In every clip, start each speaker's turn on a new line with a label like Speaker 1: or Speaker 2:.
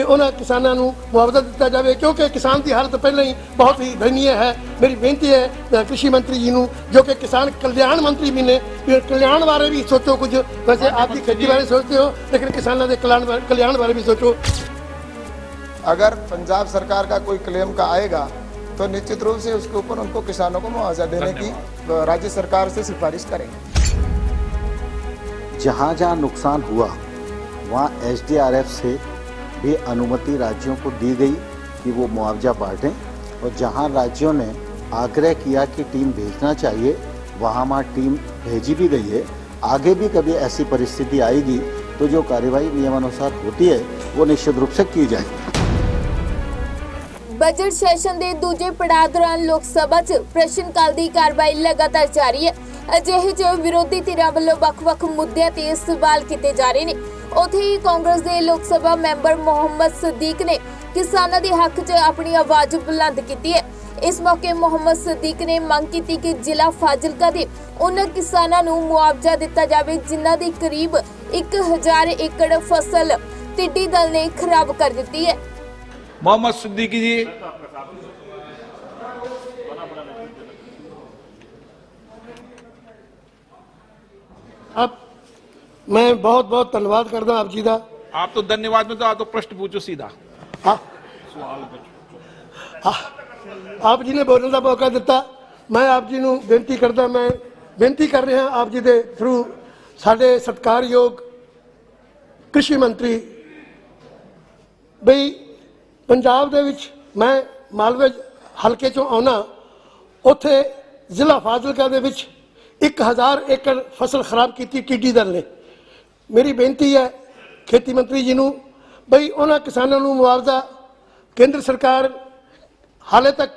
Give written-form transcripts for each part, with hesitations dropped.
Speaker 1: उन्होंने किसानों को मुआवजा दिता जाए, क्योंकि किसान की हालत पहले ही बहुत ही दयनीय है। मेरी बेनती है कृषि मंत्री जी को, जो कि किसान कल्याण मंत्री भी ने, कल्याण बारे भी सोचो कुछ। वैसे आपकी खेती बारे सोचते हो, लेकिन किसानों के कल्याण बारे भी सोचो।
Speaker 2: अगर पंजाब सरकार का कोई क्लेम का आएगा तो निश्चित रूप से उसके ऊपर उनको किसानों को मुआवजा देने की राज्य सरकार से सिफारिश करेंगे।
Speaker 3: जहाँ जहाँ नुकसान हुआ वहाँ एसडीआरएफ से भी अनुमति राज्यों को दी गई कि वो मुआवजा बांटें, और जहाँ राज्यों ने आग्रह किया कि टीम भेजना चाहिए वहाँ टीम भेजी भी गई है। आगे भी कभी ऐसी परिस्थिति आएगी तो जो कार्यवाही नियमानुसार होती है वो निश्चित रूप से की जाएगी।
Speaker 4: बजट सैशन के दूजे पड़ाव दौरान लोक सभा च प्रश्न काल की कार्रवाई लगातार जारी है। अजिहे च विरोधी धिरां वल्लों ਵੱਖ-ਵੱਖ मुद्दों ते सवाल किए जा रहे हैं। उत्थे ही कांग्रेस के लोक सभा मैंबर मोहम्मद सदीक ने किसानों के हक च अपनी आवाज़ बुलंद की है। इस मौके मोहम्मद सदीक ने मांग की कि जिला फाजिलका के उन किसानों को मुआवजा दिता जाए जिन्हां दी करीब 1000 एकड़ फसल टिड्डी दल ने खराब कर दी है।
Speaker 5: मोहम्मद सिद्दीकी जी।
Speaker 1: अब मैं बहुत बहुत धन्यवाद करता आप जी का।
Speaker 5: आप तो धन्यवाद में तो आप तो प्रश्न पूछो सीधा।
Speaker 1: आप जी ने बोलने का मौका दिता। मैं आप जी को बेनती करता, मैं बेनती कर रहा आप जी के थ्रू साडे सत्कारयोग कृषि मंत्री बई पंजाब दे विच मैं मालवे हल्के चों आउना, उत्थे जिला फाजिलका दे विच 1000 एकड़ फसल खराब की टिड्डी दल ने। मेरी बेनती है खेती मंत्री जी को, बई उन्होंने किसानों को मुआवजा केंद्र सरकार हाले तक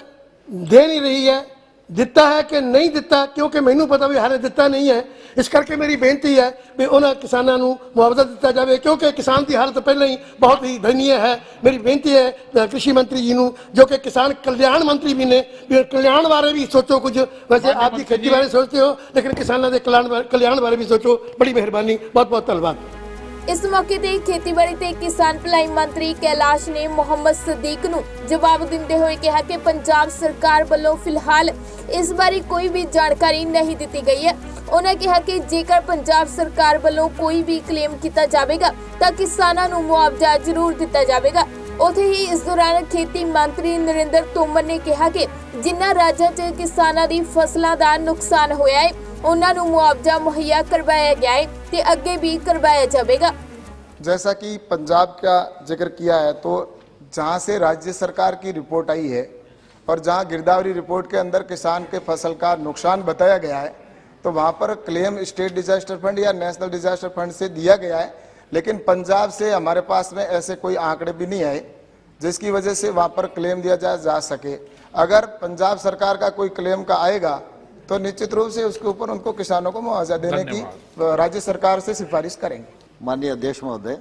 Speaker 1: दे नहीं रही है, दिता है कि नहीं दिता, क्योंकि मैनू पता भी हाले दिता नहीं है। इस करके मेरी बेनती है भी उन्होंने किसानों को मुआवजा दिता जाए, क्योंकि किसान की हालत पहले ही बहुत ही दयनीय है। मेरी बेनती है कृषि मंत्री जी को, जो कि किसान कल्याण मंत्री भी ने, कल्याण बारे भी सोचो कुछ। वैसे आपकी खेती बारे सोचते हो, लेकिन किसानों के कल्याण बारे भी सोचो। बड़ी मेहरबानी, बहुत बहुत धन्यवाद।
Speaker 4: इस मौके ते खेतीबाड़ी ते किसान भलाई मंत्री कैलाश ने मोहम्मद सदीक नूं जवाब दिंदे हुए कहा कि पंजाब सरकार वालों फिलहाल इस बारे कोई भी जानकारी नहीं दी गई है। उन्होंने कहा कि जेकर पंजाब सरकार वालों कोई भी क्लेम किया जाएगा तो किसानों को मुआवजा जरूर दिता जाएगा। उत्थे ही इस दौरान खेती मंत्री नरेंद्र तोमर ने कहा कि जिन्हां राज्यां च किसानां दी फसलां दा नुकसान होया है उन्होंने मुआवजा मुहैया करवाया गया है ते अगे भी करवाया जाएगा।
Speaker 2: जैसा कि पंजाब का जिक्र किया है, तो जहां से राज्य सरकार की रिपोर्ट आई है और जहां गिरदावरी रिपोर्ट के अंदर किसान के फसल का नुकसान बताया गया है, तो वहां पर क्लेम स्टेट डिजास्टर फंड या नेशनल डिजास्टर फंड से दिया गया है। लेकिन पंजाब से हमारे पास में ऐसे कोई आंकड़े भी नहीं आए जिसकी वजह से वहां पर क्लेम दिया जा सके। अगर पंजाब सरकार का कोई क्लेम का आएगा तो निश्चित रूप से उसके ऊपर उनको किसानों को मुआवजा देने की राज्य सरकार से सिफारिश करेंगे।
Speaker 3: माननीय अध्यक्ष महोदय,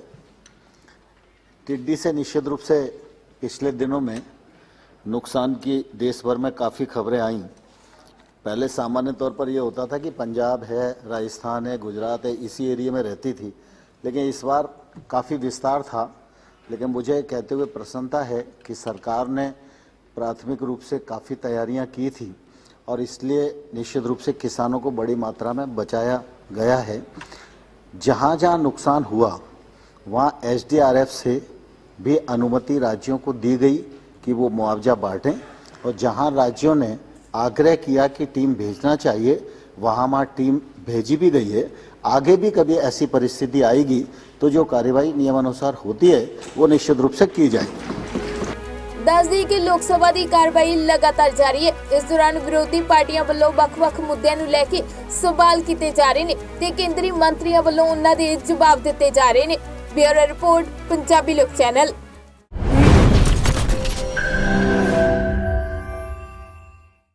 Speaker 3: टिड्डी से निश्चित रूप से पिछले दिनों में नुकसान की देश भर में काफ़ी खबरें आईं। पहले सामान्य तौर पर यह होता था कि पंजाब है, राजस्थान है, गुजरात है, इसी एरिया में रहती थी, लेकिन इस बार काफ़ी विस्तार था। लेकिन मुझे कहते हुए प्रसन्नता है कि सरकार ने प्राथमिक रूप से काफ़ी तैयारियां की थी और इसलिए निश्चित रूप से किसानों को बड़ी मात्रा में बचाया गया है। जहाँ जहाँ नुकसान हुआ वहाँ एसडीआरएफ से भी अनुमति राज्यों को दी गई कि वो मुआवजा बांटें, और जहाँ राज्यों ने आग्रह किया कि टीम भेजना चाहिए वहाँ टीम भेजी भी गई है। आगे भी कभी ऐसी परिस्थिति आएगी तो जो कार्यवाही नियमानुसार होती है वो निश्चित रूप से की जाएगी।
Speaker 4: दस दी कि लोक सभा की कार्रवाई लगातार जारी है। इस दौरान विरोधी पार्टियां वालों ਵੱਖ-ਵੱਖ मुद्दों ਨੂੰ ਲੈ ਕੇ सवाल किए जा रहे हैं ते केंद्रीय मंत्रियों वालों उन्हां दे जवाब दिते जा रहे हैं। ब्यूरो रिपोर्ट पंजाबी लोक चैनल।